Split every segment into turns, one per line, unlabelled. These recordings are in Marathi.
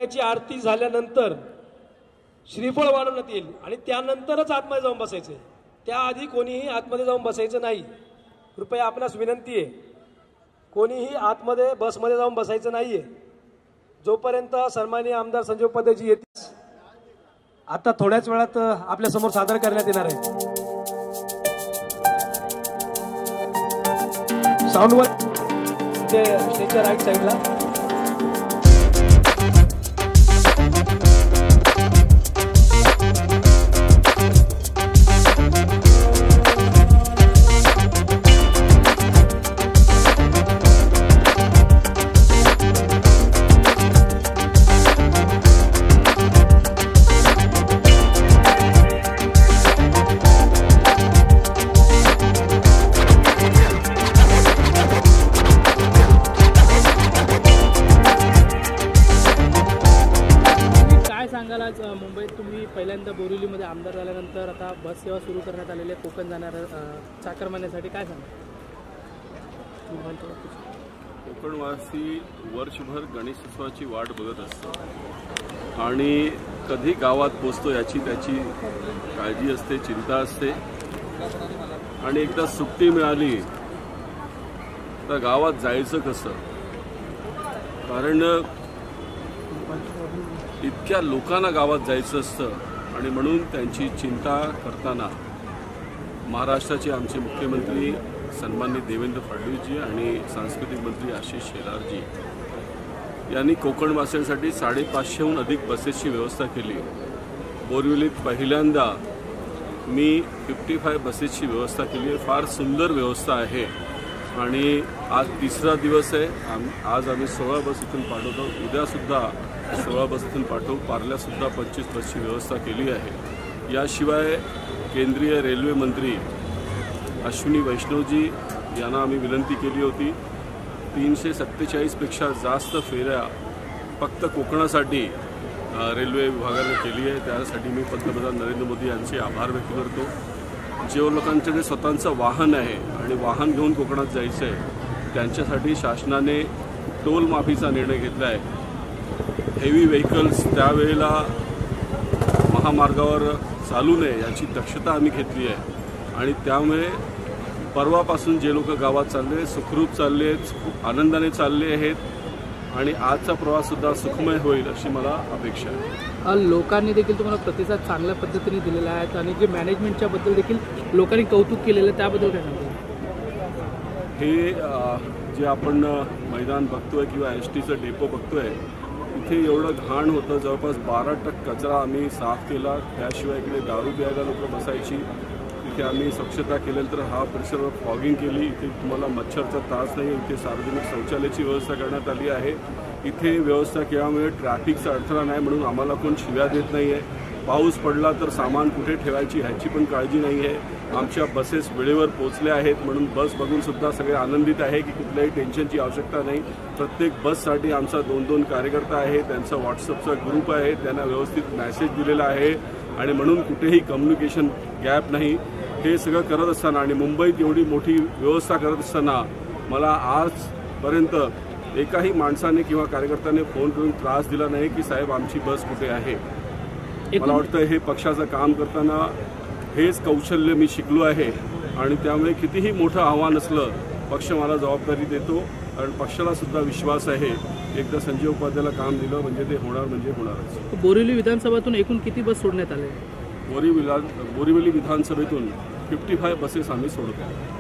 विनायकाची आरती झाल्यानंतर श्रीफळ वाढवण्यात येईल आणि त्यानंतरच आतमध्ये जाऊन बसायचं. त्याआधी कोणीही आतमध्ये जाऊन बसायचं नाही. कृपया आपणास विनंती आहे, कोणीही आतमध्ये बसमध्ये जाऊन बसायचं नाहीये जोपर्यंत सन्माननीय आमदार संजय उपाध्यायजी येतील. आता थोड्याच वेळात आपल्या समोर सादर करण्यात येणार आहे. साऊंडवर स्टेजच्या राईट साईडला
मुंबईत तुम्ही पहिल्यांदा बोरिवलीमध्ये आमदार झाल्यानंतर आता बस सेवा सुरू करण्यात आलेली आहे कोकण जाणाऱ्या चाकरमान्यांसाठी, काय सांगा?
कोकणवासी वर्षभर गणेशोत्सवाची वाट बघत असतो आणि कधी गावात पोचतो याची त्याची काळजी असते, चिंता असते. आणि एकदा सुट्टी मिळाली तर गावात जायचं कसं, कारण इतक्या लोकांना गावात जायचं असतं. आणि म्हणून त्यांची चिंता करताना महाराष्ट्राचे आमचे मुख्यमंत्री सन्माननीय देवेंद्र फडणवीसजी आणि सांस्कृतिक मंत्री आशिष शेलारजी यांनी कोकणवासियांसाठी 550हून अधिक बसेसची व्यवस्था केली. बोरिवलीत पहिल्यांदा मी 55 बसेसची व्यवस्था केली आहे. फार सुंदर व्यवस्था आहे आणि आज 3रा दिवस आहे. आज आम्ही 16 बस इथून पाठवतो. उद्यासुद्धा 16 बस इथून पाठवू. पार्ल्यासुद्धा 25 बसची व्यवस्था केली आहे. याशिवाय केंद्रीय रेल्वे मंत्री अश्विनी वैष्णवजी यांना आम्ही विनंती केली होती. 347पेक्षा जास्त फेऱ्या फक्त कोकणासाठी रेल्वे विभागाने केली आहे. त्यासाठी मी पंतप्रधान नरेंद्र मोदी यांचे आभार व्यक्त करतो. जे लोकांच्याकडे स्वतःचं वाहन आहे आणि वाहन घेऊन कोकणात जायचं आहे त्यांच्यासाठी शासनाने टोल माफीचा निर्णय घेतला आहे. हेवी व्हेकल्स त्यावेळेला महामार्गावर चालू नये याची दक्षता आम्ही घेतली आहे आणि त्यामुळे परवापासून जे लोक गावात चालले सुखरूप चालले आहेत, खूप आनंदाने चालले आहेत आणि आजचा प्रवाससुद्धा सुखमय होईल अशी मला अपेक्षा आहे.
लोकांनी देखील तुम्हाला प्रतिसाद चांगल्या पद्धतीने दिलेला आहे आणि जे मॅनेजमेंटच्या बद्दल देखील लोकांनी कौतुक केलेलं त्याबद्दल काय सांगतो?
हे जे आपण मैदान बघतोय किंवा STचं डेपो बघतोय इथे एवढं घाण होतं. जवळपास 12% कचरा आम्ही साफ केला. त्याशिवाय इकडे दारू प्यायला लोक बसायची. इथे आम्ही स्वच्छता केल्यानंतर हा परिसर फॉगिंग केली. इथे तुम्हाला मच्छरचा त्रास नाही. इथे सार्वजनिक शौचालयाची व्यवस्था करण्यात आली आहे. इथे व्यवस्था केल्यामुळे ट्रॅफिकचा अडथळा नाही म्हणून आम्हाला कोण शिव्या देत नाही आहे. पाऊस पडला तर सामान कुठे ठेवायची ह्याची पण काळजी नाही आहे. आमच्या बसेस वेळेवर पोहोचल्या आहेत म्हणून बस बघून सुद्धा सगळे आनंदित आहे की कुठल्याही टेन्शनची आवश्यकता नाही. प्रत्येक बससाठी आमचा 2-2 कार्यकर्ता आहे. त्यांचा व्हॉट्सअपचा ग्रुप आहे. त्यांना व्यवस्थित मेसेज दिलेला आहे आणि म्हणून कुठेही कम्युनिकेशन गॅप नाही. हे सगळं करत असताना आणि मुंबईत एवढी मोठी व्यवस्था करत असताना मला आजपर्यंत एकाही माणसाने किंवा कार्यकर्त्याने फोन करून त्रास दिला नाही की साहेब आमची बस कुठे आहे. मला वाटतं हे पक्षाचं काम करताना हेच कौशल्य मी शिकलो आहे आणि त्यामुळे कितीही मोठं आव्हान असलं पक्ष मला जबाबदारी देतो कारण पक्षाला सुद्धा विश्वास आहे. एकदा संजय उपाध्यायला काम दिलं म्हणजे ते होणार म्हणजे होणारच.
बोरिवली विधानसभेतून एकूण किती बस सोडण्यात आले?
बोरिवली विधानसभेतून 55 बसेस आम्ही सोडतो.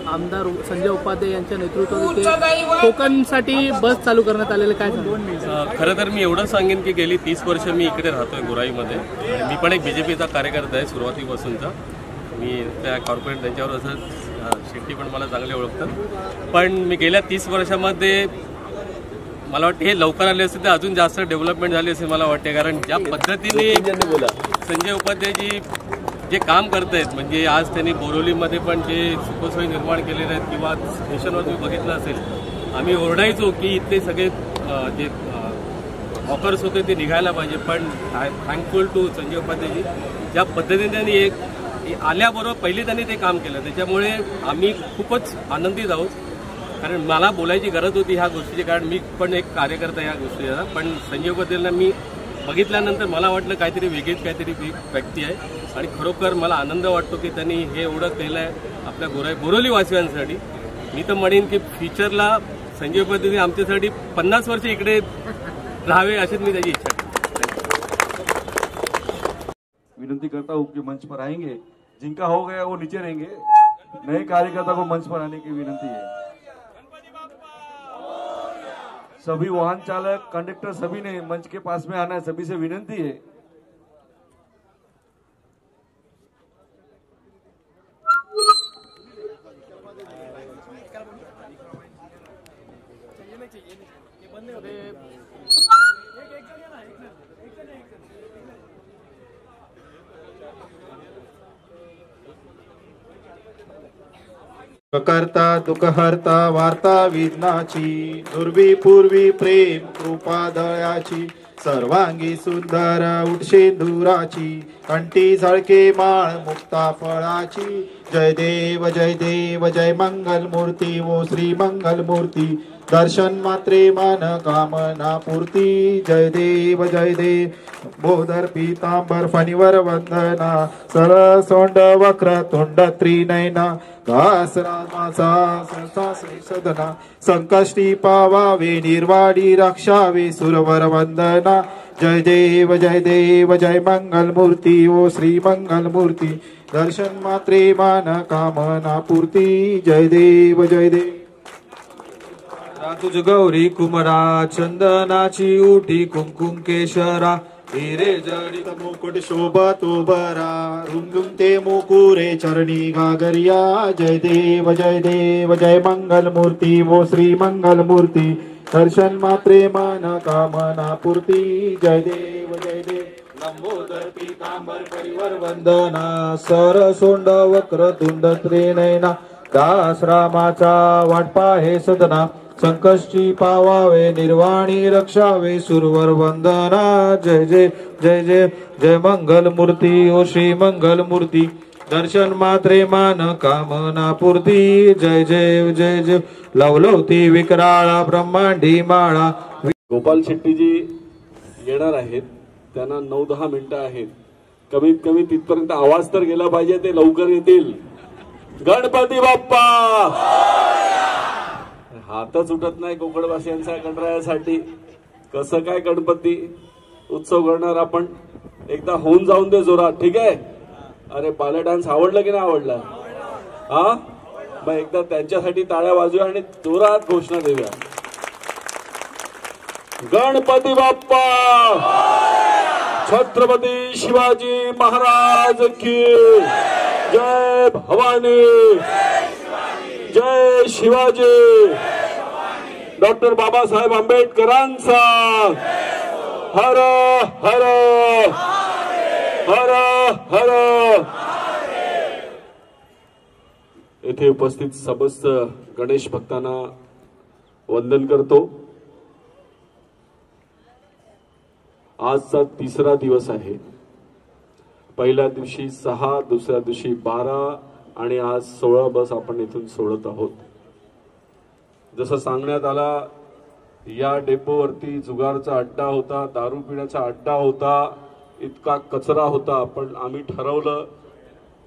आमदार संजय उपाध्याय यांच्या नेतृत्वात कोकणसाठी बस चालू करण्यात आलेले काय सांगू?
खरं तर मी एवढं सांगेन की गेली 30 वर्ष मी इकडे राहतोय गोराईमध्ये. मी पण एक BJPचा कार्यकर्ता आहे सुरुवातीपासूनचा. मी त्या कॉर्पोरेट त्यांच्यावर असं शेट्टी पण मला चांगले ओळखतात. पण मी गेल्या 30 वर्षामध्ये मला वाटतं हे लवकर आले असते तर अजून जास्त डेव्हलपमेंट झाली असेल मला वाटते. कारण ज्या पद्धतीने संजय उपाध्यायजी जे काम करत आहेत म्हणजे आज त्यांनी बोरिवलीमध्ये पण जे सुखसोयी निर्माण केलेले आहेत किंवा स्टेशनवर तुम्ही बघितलं असेल आम्ही ओरडायचो की इथले सगळे जे हॉकर्स होते ते निघायला पाहिजे. पण थँकफुल टू संजय उपाध्यायजी ज्या पद्धतीने त्यांनी एक आल्याबरोबर पहिले त्यांनी ते काम केलं त्याच्यामुळे आम्ही खूपच आनंदित आहोत. कारण मला बोलायची गरज होती ह्या गोष्टीची, कारण मी पण एक कार्यकर्ता या गोष्टीचा. पण संजय पटेलला मी बघितल्यानंतर मला वाटलं काहीतरी वेगळीच काहीतरी व्यक्ती आहे आणि खरोखर मला आनंद वाटतो की त्यांनी हे एवढं केलं आहे आपल्या बोरिवलीवासियांसाठी. मी तर म्हणेन की फ्युचरला संजय पटेल आमच्यासाठी 50 वर्ष इकडे राहावे अशीच मी त्याची इच्छा.
विनती करता हूँ कि मंच पर आएंगे, जिनका हो गया वो नीचे रहेंगे, नए कार्यकर्ता को मंच पर आने की विनती है. सभी वाहन चालक, कंडक्टर सभी ने मंच के पास में आना है, सभी से विनती है.
करता दुःखहर्ता वार्ता विघ्नाची, दुर्वी पूर्वी प्रेम कृपा दयाची, सर्वांगी सुंदर उठशेंदुराची, कंठी झळके माळ मुक्ता फळाची. जय देव जय मंगल मूर्ती ओ श्री मंगल मूर्ती, दर्शन मात्रे मन कामना पूर्ती. जय देव बोधर पीतांबर फणीवर वंदना, सरळ सोंड वक्र तुंड त्रिनयना, दास रामाचा श्री सदना, संकष्टी पावावे निर्वाडी रक्षावे सुरवर वंदना. जय देव जय मंगल मूर्ती ओ श्री मंगल मूर्ती, दर्शन मात्रे मन कामना पूर्ती. जय देव तुझ गौरी कुमरा, चंदनाची उठी कुंकुम केशरा, हिरे जडित मुकुट शोभतो बरा, रुंदुमते मुकुरे चरणी गागरिया. जय देव जय मंगल मूर्ती ओ श्री मंगल मूर्ती, दर्शन मात्रे मन कामना पूर्ती. जय देव लंबोदर पीतांबर परिवर वंदना, सर सोंड वक्र तुंड त्रिनयना, दास रामाचा वाटपा हे सदना, संकष्टी पावावे निर्वाणी रक्षावे सुरवर वंदना. जय मंगल मूर्ती ओ श्री मंगल मूर्ती, दर्शन मात्रे मान कामना पूर्ती. जय लवलवती विकराळा ब्रह्मांडी माळा.
गोपाल शेट्टीजी येणार आहेत, त्यांना 9-10 मिनिटं आहेत. कमीत कमी तिथपर्यंत आवाज तर गेला पाहिजे, ते लवकर येतील. गणपती बाप्पा. हातच उठत नाही कोकणवासियांचा गणरायासाठी. कसं काय गणपती उत्सव करणार आपण? एकदा होऊन जाऊन दे जोरात, ठीक आहे? अरे बाला डान्स आवडलं की नाही आवडला? हा, मग एकदा त्यांच्यासाठी टाळ्या वाजूया आणि जोरात घोषणा देऊया. गणपती बाप्पा. छत्रपती शिवाजी महाराज की जय. भवानी जय शिवाजी. डॉक्टर बाबासाहेब आंबेडकरांचा हर हर हर हर. येथे उपस्थित समस्त गणेश भक्तांना वंदन करतो. आजचा 3रा दिवस आहे. पहिल्या दिवशी 6, दुसऱ्या दिवशी 12 आणि आज 16 बस आपण इथून सोडत आहोत. जसं सांगण्यात आला, या डेपोवरती जुगारचा अड्डा होता, दारू पिण्याचा अड्डा होता, इतका कचरा होता. पण आम्ही ठरवलं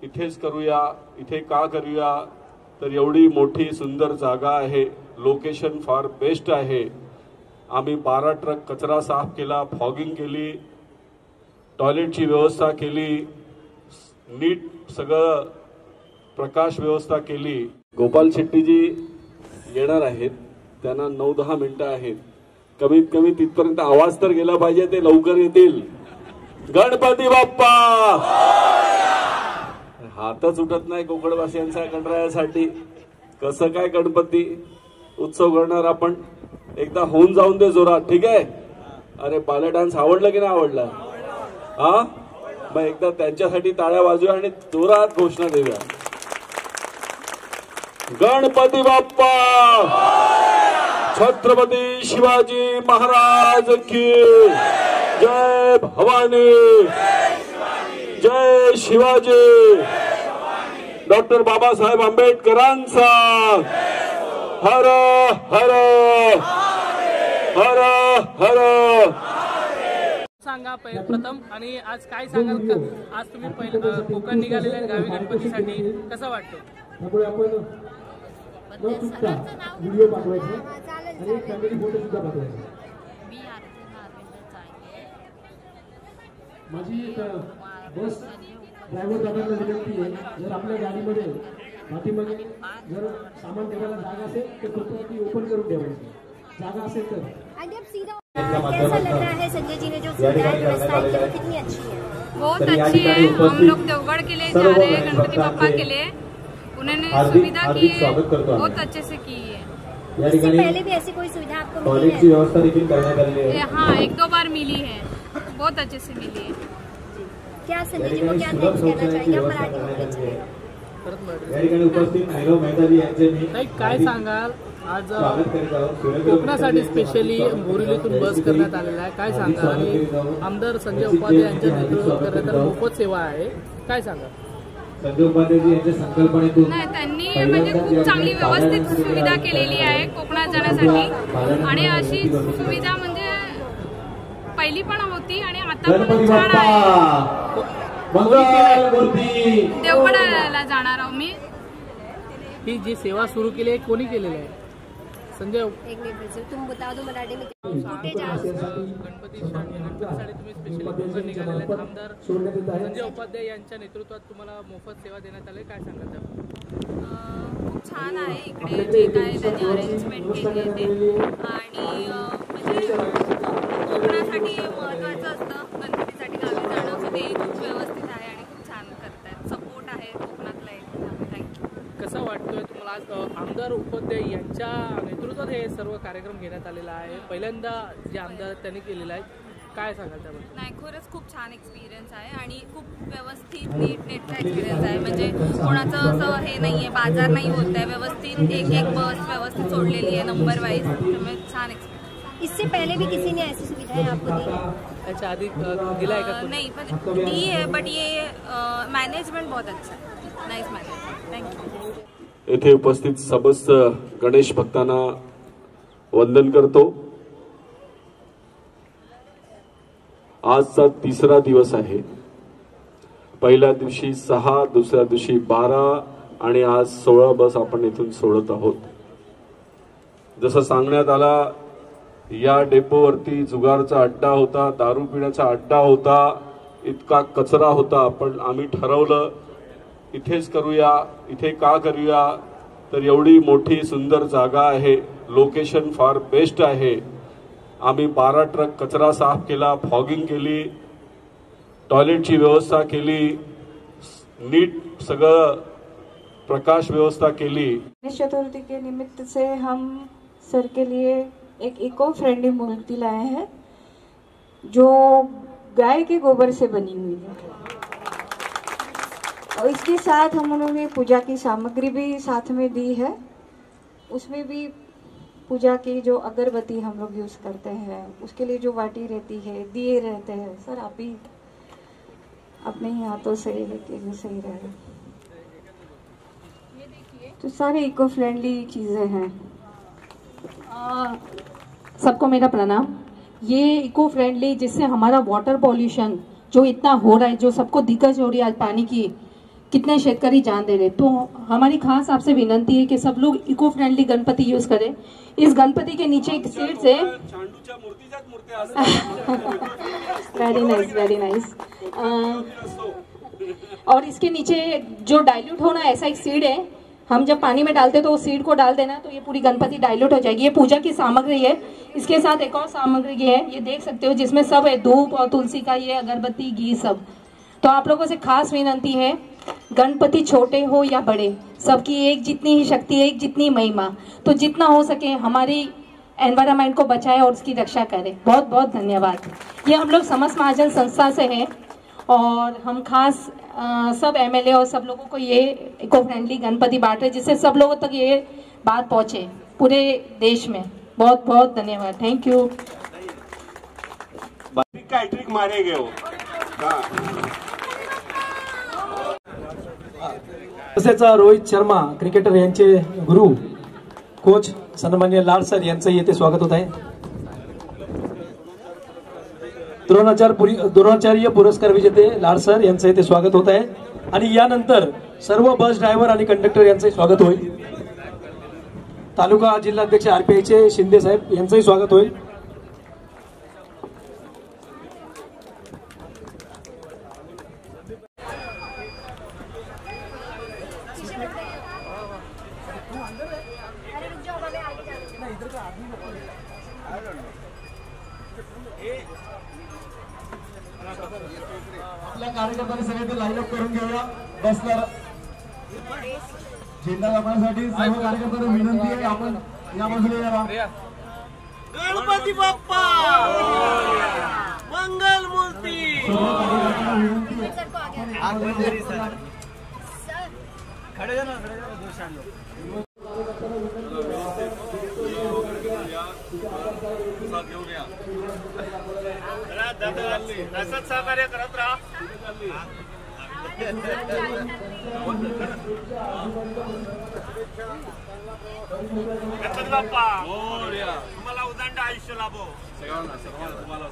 इथेच करूया. इथे का करूया तर एवढी मोठी सुंदर जागा आहे, लोकेशन फार बेस्ट आहे. आम्ही 12 ट्रक कचरा साफ केला, फॉगिंग केली, टॉयलेटची व्यवस्था केली, नीट सगळं प्रकाश व्यवस्था केली. गोपाल शेट्टीजी येणार आहेत, त्यांना 9-10 मिनिटं आहेत. कमीत कमी तिथपर्यंत आवाज तर गेला पाहिजे, ते लवकर येतील. गणपती बाप्पा. हातच उठत नाही कोकणवासियांचा गणरायासाठी. कसं काय गणपती उत्सव करणार आपण? एकदा होऊन जाऊन दे जोरात, ठीक आहे? अरे बाला डान्स आवडलं की नाही आवडला? हा, मग एकदा त्यांच्यासाठी टाळ्या वाजूया आणि जोरात घोषणा देऊया. गणपती बाप्पा. छत्रपती शिवाजी महाराज की जय. भवानी जय शिवाजी. डॉक्टर बाबासाहेब आंबेडकरांचा हर हर हर हर.
सांगा प्रथम आणि आज काय सांगाल का? आज तुम्ही पहिलं कोकण निघालेले आहेत गावी गणपतीसाठी, कसं वाटतं?
व्हिडिओ पाठवायचे आणि एक फॅमिली फोटो सुद्धा पाठवायचे. माझी बस ड्रायव्हर दादांना विनंती आहे, जर आपल्या गाडीमध्ये पाठीमागे जर सामान ठेवायला जागा असेल तर कृपया ती ओपन करून ठेवायची, जागा असेल तर.
कैसा लग रहा है संजय जी ने जो सुविधाएं व्यवस्थाएं की वो कितनी अच्छी है?
बहुत अच्छी है. हम लोग देवगढ़ के लिए जा रहे हैं गणपति बप्पा के लिए, उन्होंने सुविधा की है, बहुत अच्छे से की है.
इससे पहले भी ऐसी कोई सुविधा आपको मिली है?
हाँ, 1-2 बार मिली है, बहुत अच्छे से मिली है.
क्या संजय जी को क्या थैंक्स कहना चाहिए? मराठी में
काय सांगाल? आज कोकणासाठी स्पेशली बोरिवलीतून बस करण्यात आलेला आहे, काय सांगाल? आणि आमदार संजय उपाध्याय यांच्या नेतृत्वात करण्यात आलेली मोफत सेवा आहे, काय सांगाल?
संजय उपाध्याय यांच्या संकल्पनेतून नाही, त्यांनी म्हणजे खूप चांगली व्यवस्थित सुविधा केलेली आहे कोकणात जाण्यासाठी. आणि अशी सुविधा म्हणजे पहिली पण होती आणि आता पण छान आहे. देवगडला जाणार आहोत मी.
ही जी सेवा सुरू केली आहे कोणी केलेली आहे? संजय.
एक मिनट तुम बता दो मराठी में.
गणपतीसाठी तुम्ही स्पेशली कोकण निघालेले आहेत. आमदार संजय उपाध्याय यांच्या नेतृत्वात तुम्हाला मोफत सेवा देण्यात आली, काय सांगाल त्याबद्दल?
खूप छान आहे इकडे जे काय त्यांनी अरेंजमेंट केली आहे ते. आणि म्हणजे कोकणासाठी महत्त्वाचं असतं गणपतीसाठी गावी जाणं, सो ते खूप व्यवस्थित आहे आणि खूप छान करतात. सपोर्ट आहे कोकणातला एक. थँक्यू.
कसा वाटतोय तुम्हाला आज आमदार उपाध्याय यांच्या नेतृत्वात हे सर्व कार्यक्रम घेण्यात आलेला आहे? पहिल्यांदा जे आमदार त्यांनी केलेला आहे, काय सांगाल त्याबद्दल?
नाही, खरंच खूप छान एक्सपिरियन्स आहे आणि खूप व्यवस्थित नीटनेटचा एक्सपिरियन्स आहे. म्हणजे कोणाचं असं हे नाही आहे, बाजार नाही होत आहे, व्यवस्थित एक बस व्यवस्थित सोडलेली आहे नंबर वाईज, त्यामुळे छान एक्सपिरियन्स.
इससे पहले भी किसी ने ऐसी सुविधाएं आपको दी?
अच्छा, आधी दिला आहे का?
नहीं, पर दी है, बट ये मैनेजमेंट बहुत अच्छा है, नाइस मैनेजमेंट. थँक्यू.
येथे उपस्थित समस्त गणेश भक्तांना वंदन करतो. आजचा 3रा दिवस आहे. पहिल्या दिवशी 6, दुसऱ्या दिवशी 12 आणि आज 16 बस आपण इथून सोडत आहोत. जसं सांगण्यात आला, या डेपोवरती जुगारचा अड्डा होता, दारू पिण्याचा अड्डा होता, इतका कचरा होता. पण आम्ही ठरवलं इथेच करूया. इथे का करूया तर एवढी मोठी सुंदर जागा आहे, लोकेशन फार बेस्ट आहे. आम्ही 12 ट्रक कचरा साफ केला, फॉगिंग केली, टॉयलेटची व्यवस्था केली, नीट सगळं प्रकाश व्यवस्था केली.
गणेश चतुर्थी के निमित्त से हम सर के लिए एक इको फ्रेंडली मूर्ति लाए हैं जो गाय के गोबर से बनी हुई है, और इसके साथ हम उन्होंने पूजा की सामग्री भी साथ में दी है. उसमें भी पूजा की जो अगरबत्ती हम लोग यूज करते हैं, उसके लिए जो वाटी रहती है, दिए रहते हैं. सर आप भी अपने ही हाथों से लेके सही रहे. तो सारे इको फ्रेंडली चीजें हैं.
सबको मेरा प्रणाम. ये इको फ्रेंडली, जिससे हमारा वाटर पॉल्यूशन जो इतना हो रहा है, जो सबको दिक्कत हो रही है आज पानी की, कितने शेतकरी जान दे रहे. तो हमारी खास आपसे विनंती है कि सब लोग इको फ्रेंडली गणपति यूज करें. इस गणपति के नीचे एक सीड्स है. Very nice, very nice. और इसके नीचे जो डाइल्यूट होना ऐसा एक सीड है, हम जब पानी में डालते तो उस सीड को डाल देना तो ये पूरी गणपति डाइल्यूट हो जाएगी. ये पूजा की सामग्री है. इसके साथ एक और सामग्री है, ये देख सकते हो, जिसमें सब है, धूप और तुलसी का ये अगरबत्ती, घी सब. तो आप लोगों से खास विनंती है, गणपति छोटे हो या बड़े, सबकी एक जितनी ही शक्ति, एक जितनी महिमा. तो जितना हो सके हमारी एनवायरमेंट को बचाए और उसकी रक्षा करें. बहुत बहुत धन्यवाद. ये हम लोग समस्त महाजन संस्था से हैं और हम खास सब एमएलए और सब लोगों को ये इको फ्रेंडली गणपति बांट रहे, जिससे सब लोगों तक ये बात पहुंचे पूरे देश में. बहुत बहुत धन्यवाद. Thank you.
ट्रिक मारेंगे वो.
तसेच रोहित शर्मा क्रिकेटर यांचे गुरु कोच सन्माननीय लाड सर यांचंही येथे स्वागत होत आहे. द्रोणाचार्य पुरस्कार विजेते लाड सर यांचं येथे स्वागत होत आहे. आणि यानंतर सर्व बस ड्रायव्हर आणि कंडक्टर यांचंही स्वागत होईल. तालुका जिल्हाध्यक्ष RPIचे शिंदे साहेब यांचंही स्वागत होईल.
आपल्या कार्यकर्त्यांनी सगळे ते लाईन अप करून घेऊया. बसला झेंडा दाखवण्यासाठी सर्व कार्यकर्त्यांना विनंती आहे, आपण या बाजूला या.
गणपती बाप्पा मंगल मूर्ती. खड़े जाना असंच सहकार्य करत राहा. गणपती बाप्पा तुम्हाला उदंड आयुष्य लाभो. तुम्हाला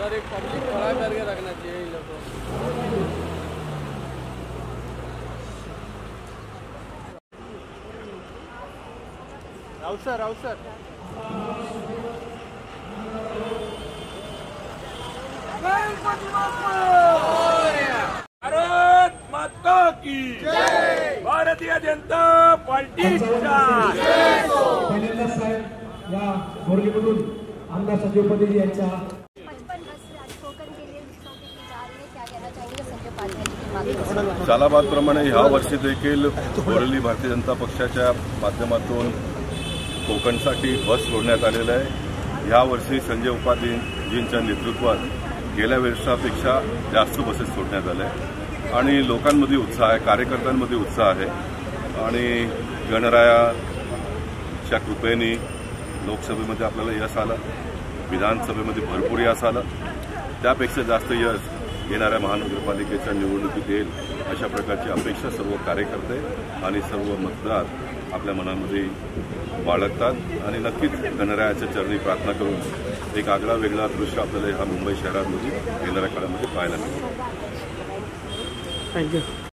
एक पब्लिक खड़ा करके रखना चाहिए इन लोगों को. राव सर
भारत माता की जय. भारतीय जनता पार्टीचा
या बोर्डीमधून आमदार संजय उपाध्ये यांच्या
सालाबाद प्रमाणे ह्या वर्षी देखील बोरिवली भारतीय जनता पक्षाच्या माध्यमातून कोकणसाठी बस सोडण्यात आलेलं आहे. ह्या वर्षी संजय उपाध्येजींच्या नेतृत्वात गेल्या वर्षापेक्षा जास्त बसेस सोडण्यात आल्या आणि लोकांमध्ये उत्साह आहे, कार्यकर्त्यांमध्ये उत्साह आहे. आणि गणरायाच्या कृपेने लोकसभेमध्ये आपल्याला यश आलं, विधानसभेमध्ये भरपूर यश आलं. त्यापेक्षा जास्त यश येणाऱ्या महानगरपालिकेच्या निवडणुकीत येईल अशा प्रकारची अपेक्षा सर्व कार्यकर्ते आणि सर्व मतदार आपल्या मनामध्ये बाळगतात. आणि नक्कीच गणरायाच्या चरणी प्रार्थना करून एक आगळा वेगळा दृश्य आपल्याला ह्या मुंबई शहरामध्ये येणाऱ्या काळामध्ये पाहायला मिळेल.
थँक्यू.